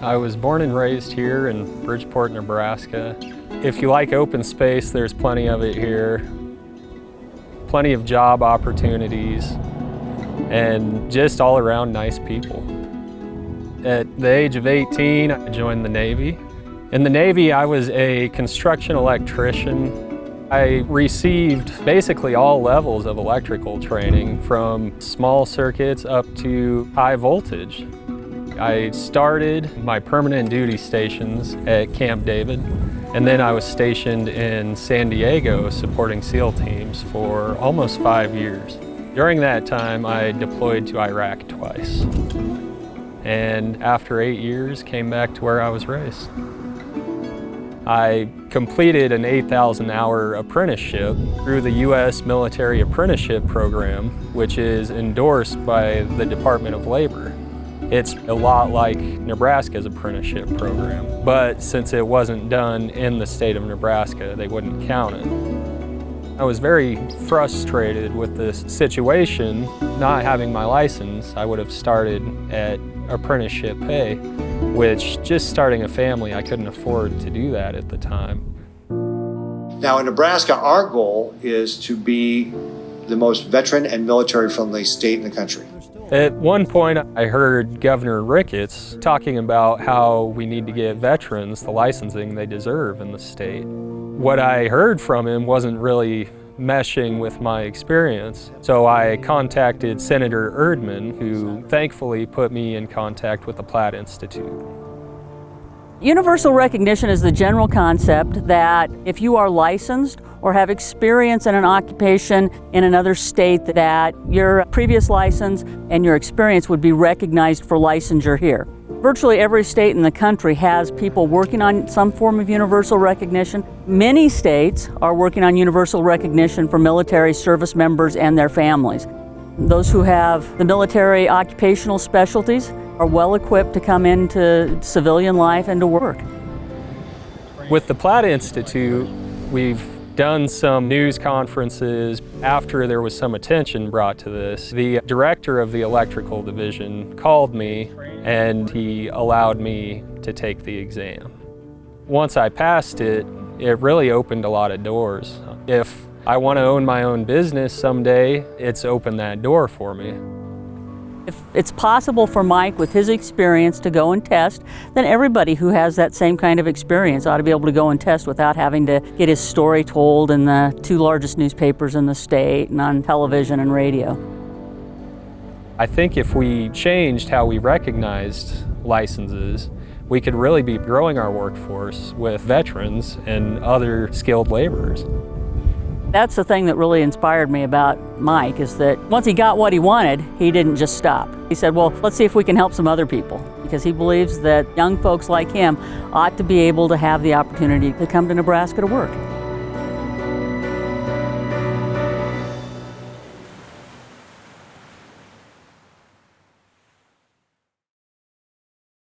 I was born and raised here in Bridgeport, Nebraska. If you like open space, there's plenty of it here. Plenty of job opportunities and just all around nice people. At the age of 18, I joined the Navy. In the Navy, I was a construction electrician. I received basically all levels of electrical training, from small circuits up to high voltage. I started my permanent duty stations at Camp David, and then I was stationed in San Diego supporting SEAL teams for almost 5 years. During that time, I deployed to Iraq twice. And after 8 years, came back to where I was raised. I completed an 8,000-hour apprenticeship through the U.S. Military Apprenticeship Program, which is endorsed by the Department of Labor. It's a lot like Nebraska's apprenticeship program, but since it wasn't done in the state of Nebraska, they wouldn't count it. I was very frustrated with this situation. Not having my license, I would have started at apprenticeship pay, which just starting a family, I couldn't afford to do that at the time. Now in Nebraska, our goal is to be the most veteran and military-friendly state in the country. At one point, I heard Governor Ricketts talking about how we need to give veterans the licensing they deserve in the state. What I heard from him wasn't really meshing with my experience, so I contacted Senator Erdman, who thankfully put me in contact with the Platt Institute. Universal recognition is the general concept that if you are licensed or have experience in an occupation in another state, that your previous license and your experience would be recognized for licensure here. Virtually every state in the country has people working on some form of universal recognition. Many states are working on universal recognition for military service members and their families. Those who have the military occupational specialties are well equipped to come into civilian life and to work. With the Platt Institute, we've done some news conferences. After there was some attention brought to this, the director of the electrical division called me and he allowed me to take the exam. Once I passed it, it really opened a lot of doors. If I want to own my own business someday, it's opened that door for me. If it's possible for Mike with his experience to go and test, then everybody who has that same kind of experience ought to be able to go and test without having to get his story told in the 2 largest newspapers in the state and on television and radio. I think if we changed how we recognized licenses, we could really be growing our workforce with veterans and other skilled laborers. That's the thing that really inspired me about Mike, is that once he got what he wanted, he didn't just stop. He said, well, let's see if we can help some other people, because he believes that young folks like him ought to be able to have the opportunity to come to Nebraska to work.